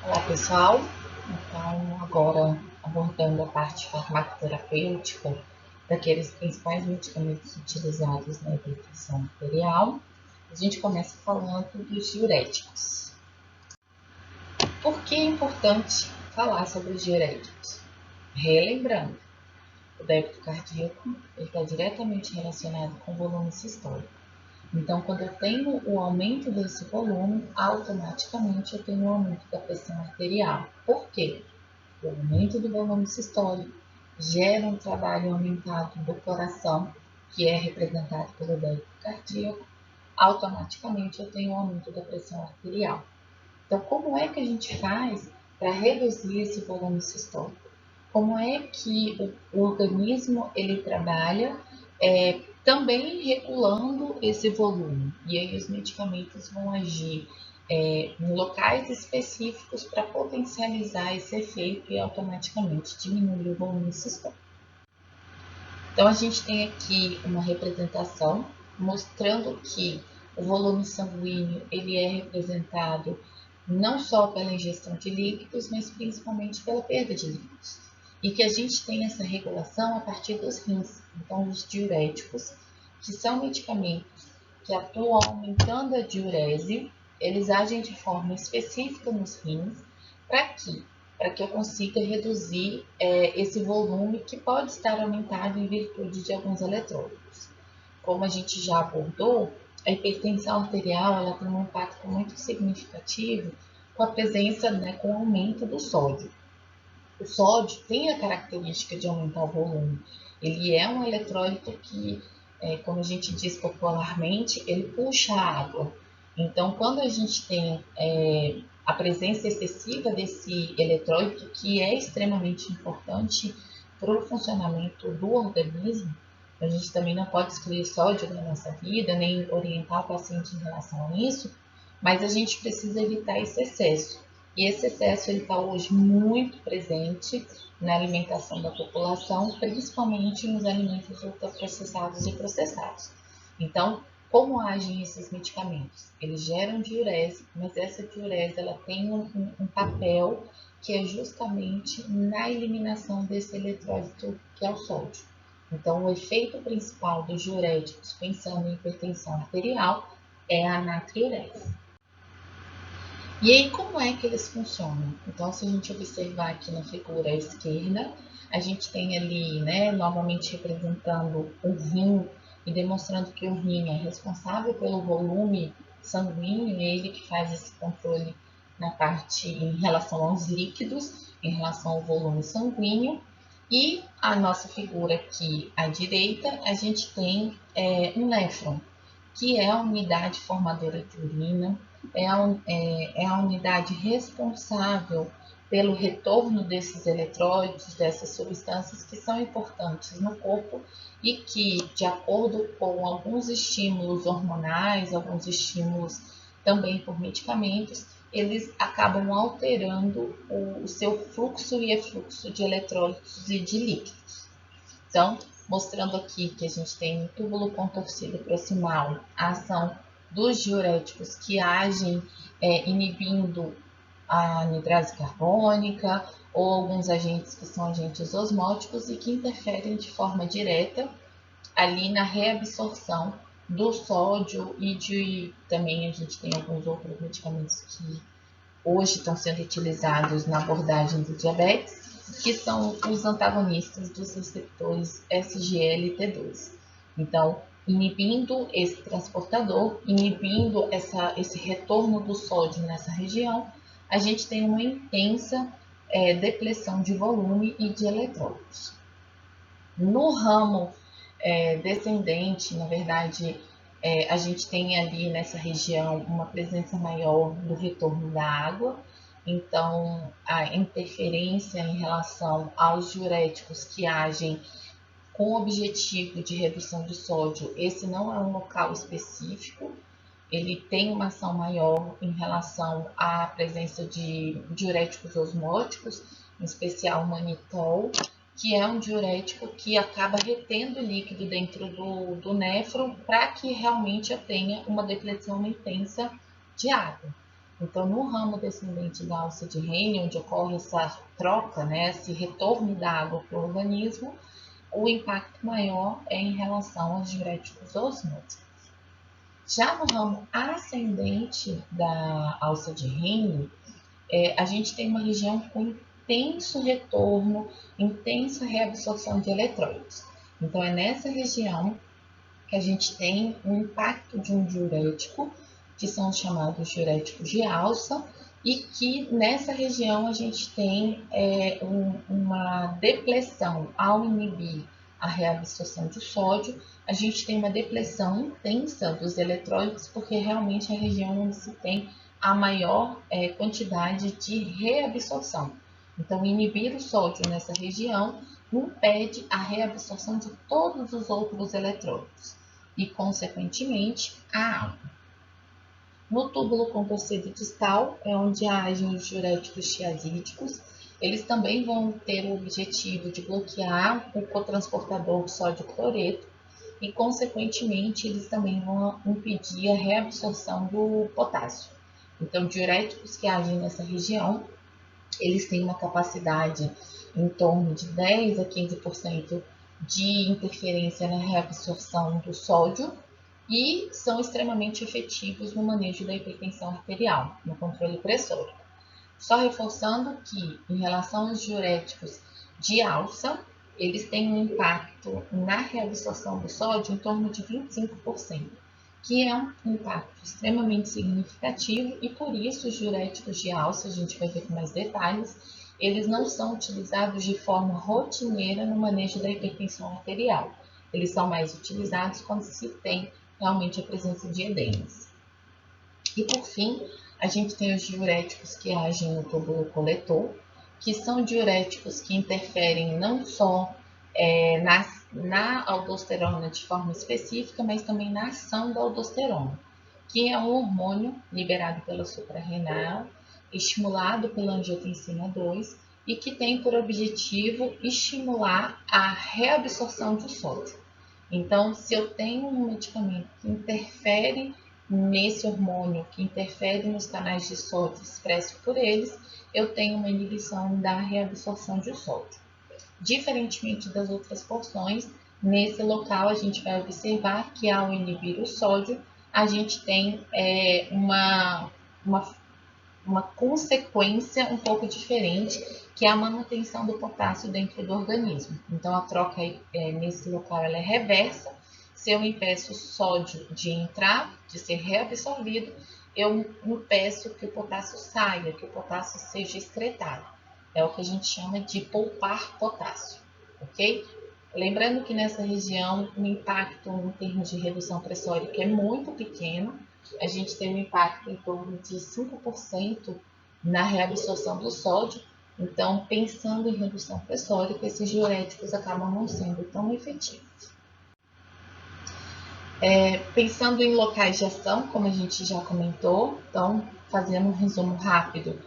Olá pessoal, então agora abordando a parte farmacoterapêutica daqueles principais medicamentos utilizados na hipertensão arterial, a gente começa falando dos diuréticos. Por que é importante falar sobre os diuréticos? Relembrando, o débito cardíaco está diretamente relacionado com o volume sistólico. Então, quando eu tenho o aumento desse volume, automaticamente eu tenho o aumento da pressão arterial. Por quê? O aumento do volume sistólico gera um trabalho aumentado do coração, que é representado pelo débito cardíaco, automaticamente eu tenho um aumento da pressão arterial. Então, como é que a gente faz para reduzir esse volume sistólico? Como é que o organismo ele trabalha também regulando esse volume? E aí os medicamentos vão agir em locais específicos para potencializar esse efeito e automaticamente diminuir o volume sistólico. Então a gente tem aqui uma representação mostrando que o volume sanguíneo ele é representado não só pela ingestão de líquidos, mas principalmente pela perda de líquidos. E que a gente tem essa regulação a partir dos rins. Então, os diuréticos, que são medicamentos que atuam aumentando a diurese, eles agem de forma específica nos rins. Para quê? Para que eu consiga reduzir esse volume que pode estar aumentado em virtude de alguns eletrólitos. Como a gente já abordou, a hipertensão arterial ela tem um impacto muito significativo com a presença, com o aumento do sódio. O sódio tem a característica de aumentar o volume. Ele é um eletrólito que, como a gente diz popularmente, ele puxa a água. Então, quando a gente tem a presença excessiva desse eletrólito, que é extremamente importante para o funcionamento do organismo, a gente também não pode excluir sódio da nossa vida, nem orientar o paciente em relação a isso, mas a gente precisa evitar esse excesso. E esse excesso está hoje muito presente na alimentação da população, principalmente nos alimentos ultraprocessados e processados. Então, como agem esses medicamentos? Eles geram diurese, mas essa diurese ela tem um papel que é justamente na eliminação desse eletrólito que é o sódio. Então, o efeito principal dos diuréticos, pensando em hipertensão arterial, é a natriurese. E aí, como é que eles funcionam? Então, se a gente observar aqui na figura à esquerda, a gente tem ali, novamente representando o rim e demonstrando que o rim é responsável pelo volume sanguíneo, é ele que faz esse controle na parte em relação aos líquidos, em relação ao volume sanguíneo. E a nossa figura aqui à direita, a gente tem um néfron, que é a unidade formadora de urina, é a unidade responsável pelo retorno desses eletrólitos, dessas substâncias que são importantes no corpo e que, de acordo com alguns estímulos hormonais, alguns estímulos também por medicamentos, eles acabam alterando o seu fluxo e efluxo de eletrólitos e de líquidos. Então, mostrando aqui que a gente tem no túbulo contorcido proximal a ação dos diuréticos que agem inibindo a anidrase carbônica ou alguns agentes que são agentes osmóticos e que interferem de forma direta ali na reabsorção do sódio e também a gente tem alguns outros medicamentos que hoje estão sendo utilizados na abordagem do diabetes, que são os antagonistas dos receptores SGLT2. Então, inibindo esse transportador, inibindo esse retorno do sódio nessa região, a gente tem uma intensa depressão de volume e de eletrólitos. No ramo descendente, na verdade, a gente tem ali nessa região uma presença maior do retorno da água, então a interferência em relação aos diuréticos que agem com o objetivo de redução de sódio, esse não é um local específico, ele tem uma ação maior em relação à presença de diuréticos osmóticos, em especial o manitol, que é um diurético que acaba retendo líquido dentro do néfron para que realmente eu tenha uma depressão intensa de água. Então, no ramo descendente da alça de Henle, onde ocorre essa troca, né, esse retorno da água para o organismo, o impacto maior é em relação aos diuréticos osmóticos. Já no ramo ascendente da alça de Henle, a gente tem uma região com intenso retorno, intensa reabsorção de eletrólitos. Então, é nessa região que a gente tem o impacto de um diurético, que são os chamados diuréticos de alça, e que nessa região a gente tem uma depressão ao inibir a reabsorção de sódio, a gente tem uma depressão intensa dos eletrólitos, porque realmente é a região onde se tem a maior quantidade de reabsorção. Então, inibir o sódio nessa região impede a reabsorção de todos os outros eletrólitos e, consequentemente, a água. No túbulo contorcido distal é onde agem os diuréticos tiazídicos. Eles também vão ter o objetivo de bloquear o cotransportador sódio-cloreto e, consequentemente, eles também vão impedir a reabsorção do potássio. Então, diuréticos que agem nessa região, eles têm uma capacidade em torno de 10 a 15% de interferência na reabsorção do sódio e são extremamente efetivos no manejo da hipertensão arterial, no controle pressórico. Só reforçando que, em relação aos diuréticos de alça, eles têm um impacto na reabsorção do sódio em torno de 25%, que é um impacto extremamente significativo e por isso os diuréticos de alça, a gente vai ver com mais detalhes, eles não são utilizados de forma rotineira no manejo da hipertensão arterial. Eles são mais utilizados quando se tem realmente a presença de edemas. E por fim, a gente tem os diuréticos que agem no túbulo coletor, que são diuréticos que interferem não só na aldosterona de forma específica, mas também na ação da aldosterona, que é um hormônio liberado pela suprarrenal, estimulado pela angiotensina 2 e que tem por objetivo estimular a reabsorção de sódio. Então, se eu tenho um medicamento que interfere nesse hormônio, que interfere nos canais de sódio expresso por eles, eu tenho uma inibição da reabsorção de sódio. Diferentemente das outras porções, nesse local a gente vai observar que ao inibir o sódio, a gente tem uma consequência um pouco diferente, que é a manutenção do potássio dentro do organismo. Então, a troca nesse local ela é reversa. Se eu impeço o sódio de entrar, de ser reabsorvido, eu impeço que o potássio saia, que o potássio seja excretado. É o que a gente chama de poupar potássio, ok? Lembrando que nessa região o impacto em termos de redução pressórica é muito pequeno, a gente tem um impacto em torno de 5% na reabsorção do sódio. Então, pensando em redução pressórica, esses diuréticos acabam não sendo tão efetivos. Pensando em locais de ação, como a gente já comentou, então, fazendo um resumo rápido,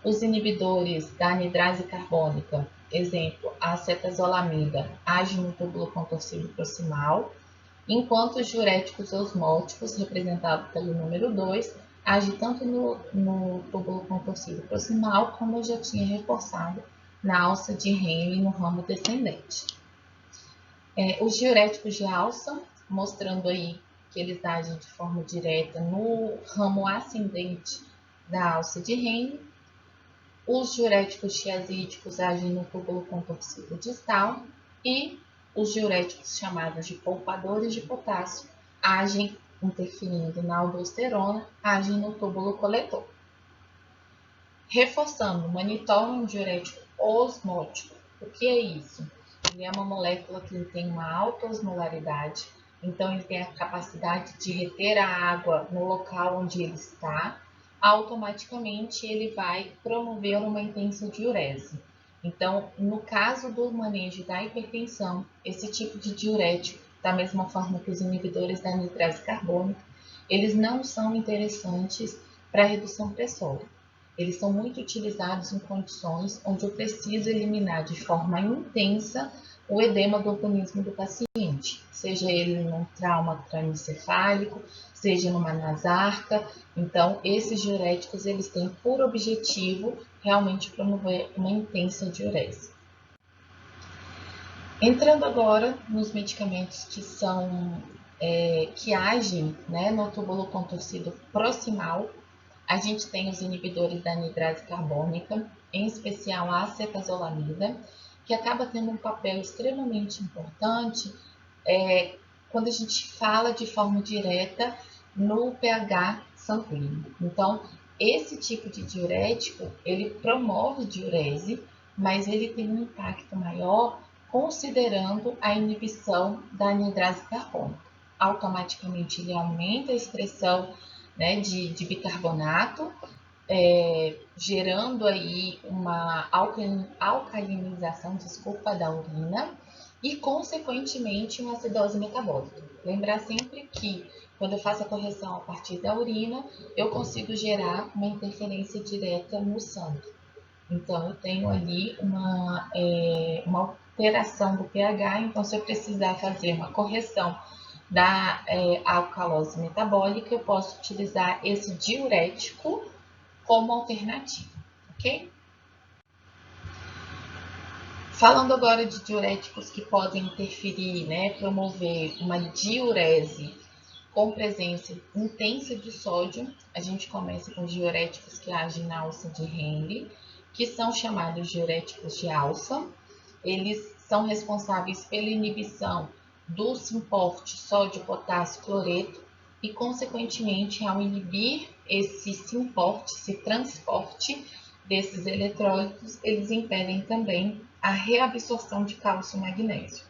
os inibidores da anidrase carbônica, exemplo, a acetazolamida, agem no túbulo contorcido proximal, enquanto os diuréticos osmóticos, representados pelo número 2, agem tanto no túbulo contorcido proximal, como eu já tinha reforçado na alça de Henle no ramo descendente. Os diuréticos de alça, mostrando aí que eles agem de forma direta no ramo ascendente da alça de Henle. Os diuréticos tiazídicos agem no túbulo contorcido distal e os diuréticos chamados de poupadores de potássio agem interferindo na aldosterona, agem no túbulo coletor. Reforçando, o manitol é um diurético osmótico. O que é isso? Ele é uma molécula que tem uma alta osmolaridade, então ele tem a capacidade de reter a água no local onde ele está. Automaticamente ele vai promover uma intensa diurese. Então, no caso do manejo da hipertensão, esse tipo de diurético, da mesma forma que os inibidores da anidrase carbônica, eles não são interessantes para redução pressórica. Eles são muito utilizados em condições onde eu preciso eliminar de forma intensa o edema do organismo do paciente, seja ele num trauma crânioencefálico, seja numa nasarca. Então, esses diuréticos, eles têm por objetivo realmente promover uma intensa diurese. Entrando agora nos medicamentos que agem, né, no túbulo contorcido proximal, a gente tem os inibidores da anidrase carbônica, em especial a acetazolamida, que acaba tendo um papel extremamente importante quando a gente fala de forma direta no pH sanguíneo. Então, esse tipo de diurético, ele promove diurese, mas ele tem um impacto maior considerando a inibição da anidrase carbônica. Automaticamente ele aumenta a excreção, né, de bicarbonato, gerando aí uma alcalinização, da urina e, consequentemente, uma acidose metabólica. Lembrar sempre que, quando eu faço a correção a partir da urina, eu consigo gerar uma interferência direta no sangue. Então, eu tenho ali uma alteração do pH, então se eu precisar fazer uma correção da alcalose metabólica, eu posso utilizar esse diurético como alternativa, ok? Falando agora de diuréticos que podem interferir, né, promover uma diurese com presença intensa de sódio, a gente começa com diuréticos que agem na alça de Henle, que são chamados diuréticos de alça. Eles são responsáveis pela inibição do simporte sódio-potássio-cloreto e, consequentemente, ao inibir esse simporte, esse transporte desses eletrólitos, eles impedem também a reabsorção de cálcio e magnésio.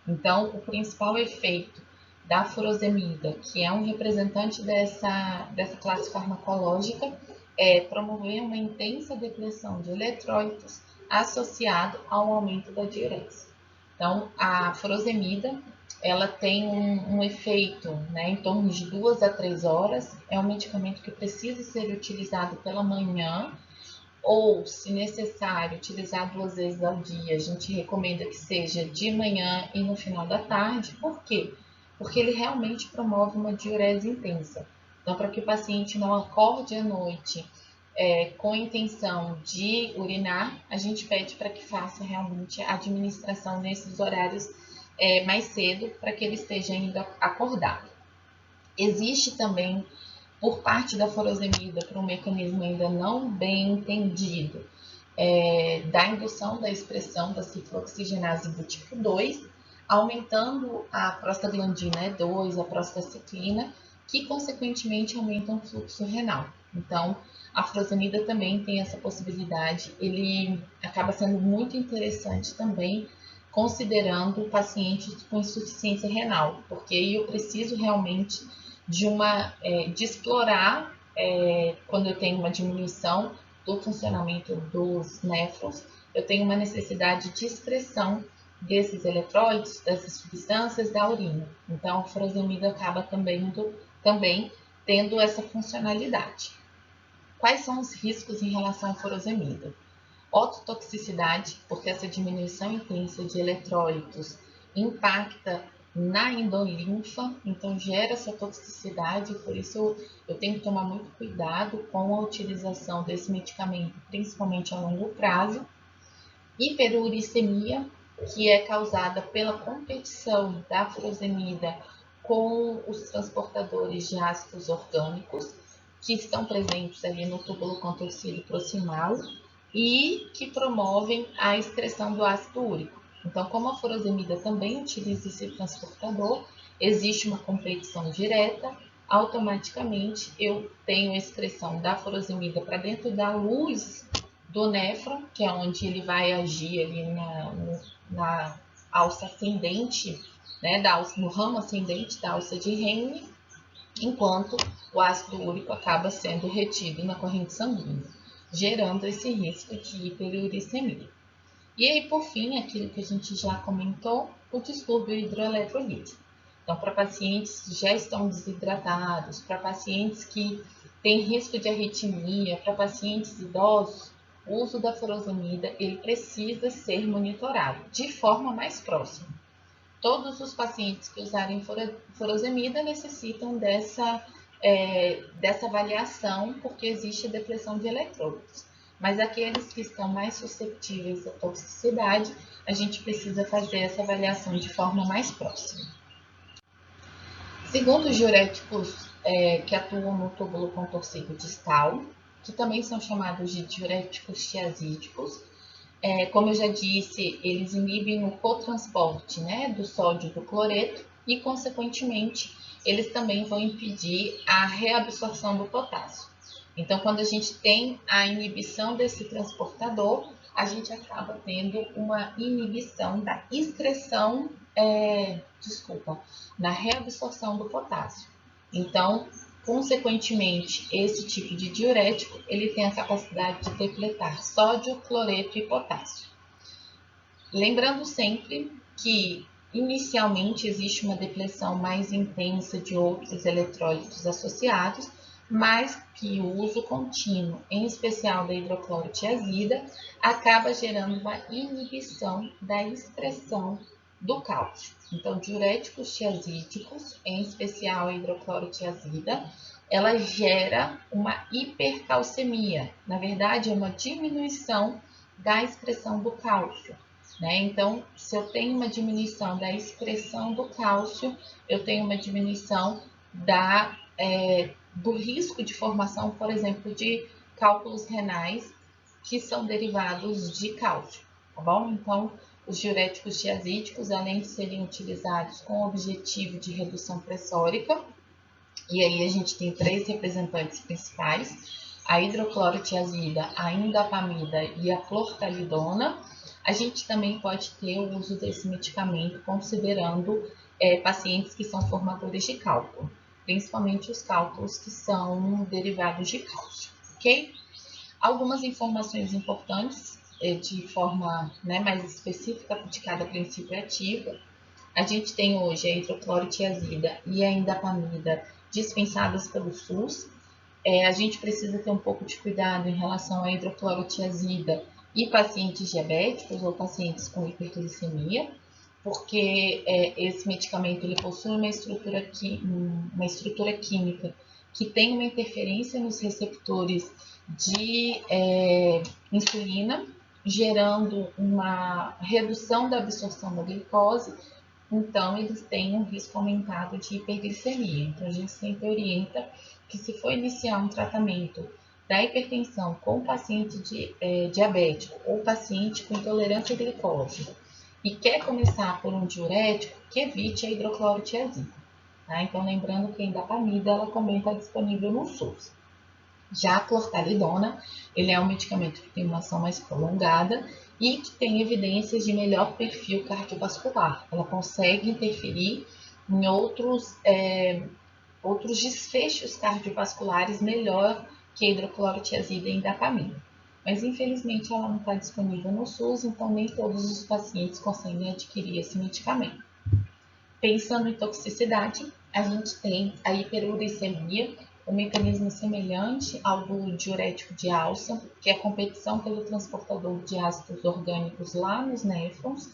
Então, o principal efeito da furosemida, que é um representante dessa classe farmacológica, é promover uma intensa depressão de eletrólitos associado ao aumento da diurese. Então, a furosemida, ela tem um efeito, né, em torno de 2 a 3 horas. É um medicamento que precisa ser utilizado pela manhã ou, se necessário, utilizar 2 vezes ao dia. A gente recomenda que seja de manhã e no final da tarde. Por quê? Porque ele realmente promove uma diurese intensa. Então, para que o paciente não acorde à noite com a intenção de urinar, a gente pede para que faça realmente a administração nesses horários mais cedo, para que ele esteja ainda acordado. Existe também, por parte da furosemida, por um mecanismo ainda não bem entendido, da indução da expressão da ciclooxigenase do tipo 2, aumentando a prostaglandina E2, a prostaciclina, que consequentemente aumentam o fluxo renal. Então, a furosemida também tem essa possibilidade, ele acaba sendo muito interessante também, considerando pacientes com insuficiência renal, porque eu preciso realmente de explorar, quando eu tenho uma diminuição do funcionamento dos néfrons, eu tenho uma necessidade de excreção desses eletrólitos, dessas substâncias da urina. Então, a furosemida acaba também tendo essa funcionalidade. Quais são os riscos em relação à furosemida? Ototoxicidade, porque essa diminuição intensa de eletrólitos impacta na endolinfa, então gera essa toxicidade, por isso eu tenho que tomar muito cuidado com a utilização desse medicamento, principalmente a longo prazo. Hiperuricemia, que é causada pela competição da furosemida com os transportadores de ácidos orgânicos, que estão presentes ali no túbulo contorcido proximal e que promovem a excreção do ácido úrico. Então, como a furosemida também utiliza esse transportador, existe uma competição direta, automaticamente eu tenho a excreção da furosemida para dentro da luz do néfron, que é onde ele vai agir ali na alça ascendente, né, no ramo ascendente da alça de Henle, enquanto o ácido úrico acaba sendo retido na corrente sanguínea, gerando esse risco de hiperuricemia. E aí, por fim, aquilo que a gente já comentou, o distúrbio hidroeletrolítico. Então, para pacientes que já estão desidratados, para pacientes que têm risco de arritmia, para pacientes idosos, o uso da furosemida ele precisa ser monitorado de forma mais próxima. Todos os pacientes que usarem furosemida necessitam dessa avaliação, porque existe a depressão de eletrólitos. Mas aqueles que estão mais suscetíveis à toxicidade, a gente precisa fazer essa avaliação de forma mais próxima. Segundo os diuréticos que atuam no túbulo contorcido distal, que também são chamados de diuréticos tiazídicos, como eu já disse, eles inibem o cotransporte, né, do sódio do cloreto e, consequentemente, eles também vão impedir a reabsorção do potássio. Então, quando a gente tem a inibição desse transportador, a gente acaba tendo uma inibição da excreção, na reabsorção do potássio. Então, consequentemente, esse tipo de diurético ele tem a capacidade de depletar sódio, cloreto e potássio. Lembrando sempre que inicialmente existe uma depleção mais intensa de outros eletrólitos associados, mas que o uso contínuo, em especial da hidroclorotiazida, acaba gerando uma inibição da excreção do cálcio. Então, diuréticos tiazídicos, em especial a hidroclorotiazida, ela gera uma hipercalcemia. Na verdade, é uma diminuição da excreção do cálcio. Então, se eu tenho uma diminuição da excreção do cálcio, eu tenho uma diminuição do risco de formação, por exemplo, de cálculos renais que são derivados de cálcio, tá bom? Então, os diuréticos tiazídicos, além de serem utilizados com o objetivo de redução pressórica, e aí a gente tem 3 representantes principais, a hidroclorotiazida, a indapamida e a clortalidona. A gente também pode ter o uso desse medicamento considerando pacientes que são formadores de cálculo, principalmente os cálculos que são derivados de cálcio, ok? Algumas informações importantes de forma mais específica de cada princípio ativo. A gente tem hoje a hidroclorotiazida e a indapamida dispensadas pelo SUS. A gente precisa ter um pouco de cuidado em relação à hidroclorotiazida e pacientes diabéticos ou pacientes com hiperglicemia, porque esse medicamento ele possui uma estrutura química que tem uma interferência nos receptores de insulina, gerando uma redução da absorção da glicose. Então, eles têm um risco aumentado de hiperglicemia. Então, a gente sempre orienta que, se for iniciar um tratamento da hipertensão com paciente diabético ou paciente com intolerância à glicose e quer começar por um diurético, que evite a hidroclorotiazida. Tá? Então, lembrando que a indapamida ela também está disponível no SUS. Já a clortalidona, ele é um medicamento que tem uma ação mais prolongada e que tem evidências de melhor perfil cardiovascular. Ela consegue interferir em outros desfechos cardiovasculares melhor que a hidroclorotiazida e indapamida. Mas, infelizmente, ela não está disponível no SUS, então nem todos os pacientes conseguem adquirir esse medicamento. Pensando em toxicidade, a gente tem a hiperuricemia, um mecanismo semelhante ao do diurético de alça, que é a competição pelo transportador de ácidos orgânicos lá nos néfrons,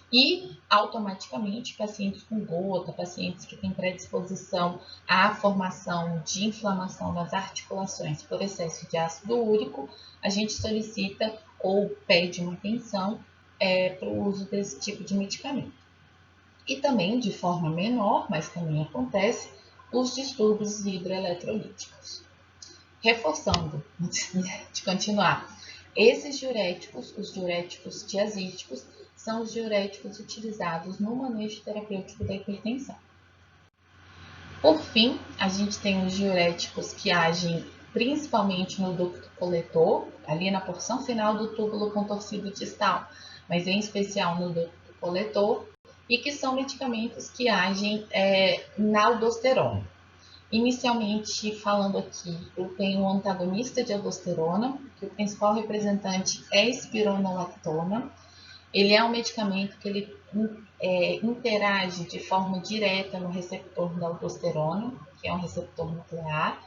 e automaticamente pacientes com gota, pacientes que têm predisposição à formação de inflamação nas articulações por excesso de ácido úrico, a gente solicita ou pede uma atenção para o uso desse tipo de medicamento. E também, de forma menor, mas também acontece, os distúrbios hidroeletrolíticos. Reforçando, antes de continuar, esses diuréticos, os diuréticos tiazídicos, são os diuréticos utilizados no manejo terapêutico da hipertensão. Por fim, a gente tem os diuréticos que agem principalmente no ducto coletor, ali na porção final do túbulo contorcido distal, mas em especial no ducto coletor, e que são medicamentos que agem na aldosterona. Inicialmente, falando aqui, eu tenho um antagonista de aldosterona, que o principal representante é a espironolactona. Ele é um medicamento que ele interage de forma direta no receptor da aldosterona, que é um receptor nuclear,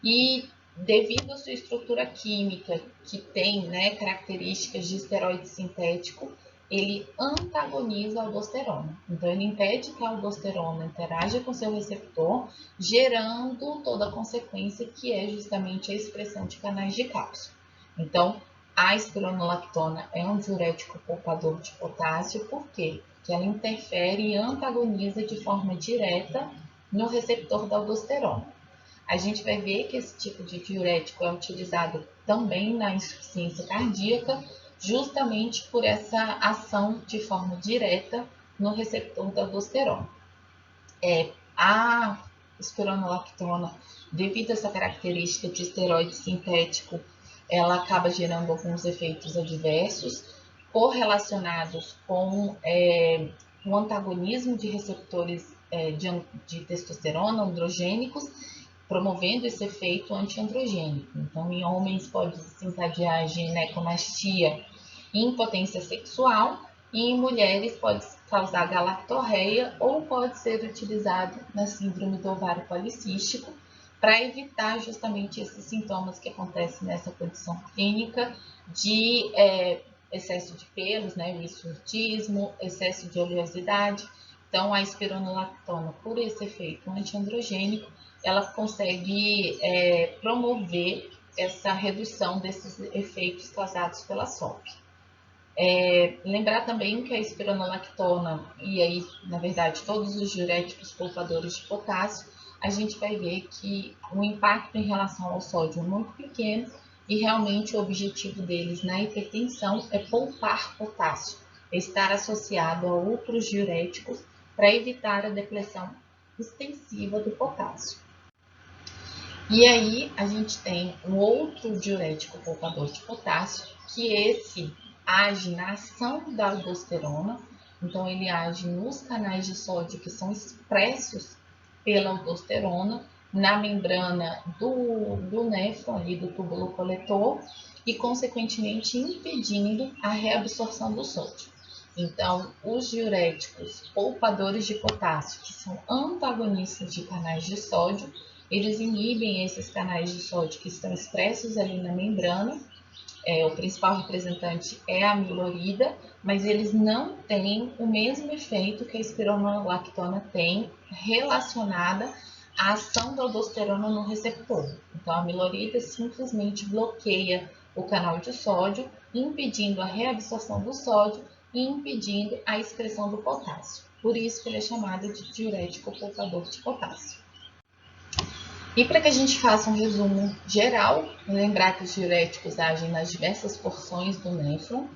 e devido à sua estrutura química, que tem, né, características de esteroide sintético, ele antagoniza a aldosterona. Então, ele impede que a aldosterona interaja com seu receptor, gerando toda a consequência que é justamente a expressão de canais de cálcio. Então, a espironolactona é um diurético poupador de potássio, por quê? Porque ela interfere e antagoniza de forma direta no receptor da aldosterona. A gente vai ver que esse tipo de diurético é utilizado também na insuficiência cardíaca, justamente por essa ação de forma direta no receptor da aldosterona. A espironolactona, devido a essa característica de esteroide sintético, ela acaba gerando alguns efeitos adversos correlacionados com o antagonismo de receptores de testosterona androgênicos, promovendo esse efeito antiandrogênico. Então, em homens pode desencadear ginecomastia e impotência sexual, e em mulheres pode causar galactorreia ou pode ser utilizado na síndrome do ovário policístico para evitar justamente esses sintomas que acontecem nessa condição clínica de excesso de pelos, né, o hirsutismo, excesso de oleosidade. Então, a espironolactona, por esse efeito antiandrogênico, ela consegue promover essa redução desses efeitos causados pela SOP. Lembrar também que a espironolactona, e aí, na verdade, todos os diuréticos poupadores de potássio, a gente vai ver que o impacto em relação ao sódio é muito pequeno e realmente o objetivo deles na hipertensão é poupar potássio, estar associado a outros diuréticos para evitar a depressão extensiva do potássio. E aí, a gente tem um outro diurético poupador de potássio, que esse age na ação da aldosterona, então ele age nos canais de sódio que são expressos pela aldosterona, na membrana do néfron, ali do túbulo coletor, e consequentemente impedindo a reabsorção do sódio. Então, os diuréticos poupadores de potássio, que são antagonistas de canais de sódio, eles inibem esses canais de sódio que estão expressos ali na membrana. O principal representante é a amilorida, mas eles não têm o mesmo efeito que a espironolactona tem relacionada à ação da aldosterona no receptor. Então, a amilorida simplesmente bloqueia o canal de sódio, impedindo a reabsorção do sódio e impedindo a excreção do potássio. Por isso que ele é chamado de diurético poupador de potássio. E para que a gente faça um resumo geral, lembrar que os diuréticos agem nas diversas porções do néfron,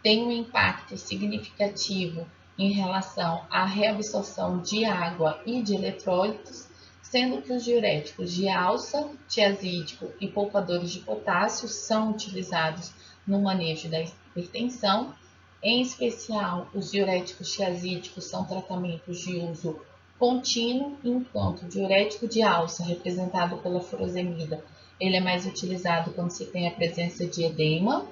tem um impacto significativo em relação à reabsorção de água e de eletrólitos, sendo que os diuréticos de alça, tiazídico e poupadores de potássio são utilizados no manejo da hipertensão. Em especial, os diuréticos tiazídicos são tratamentos de uso contínuo, enquanto o diurético de alça, representado pela furosemida, ele é mais utilizado quando se tem a presença de edema,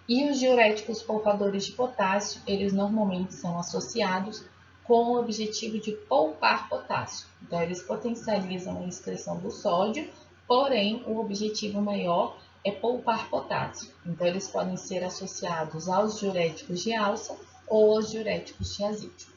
e os diuréticos poupadores de potássio, eles normalmente são associados com o objetivo de poupar potássio. Então, eles potencializam a excreção do sódio, porém, o objetivo maior é poupar potássio. Então, eles podem ser associados aos diuréticos de alça ou aos diuréticos tiazídicos.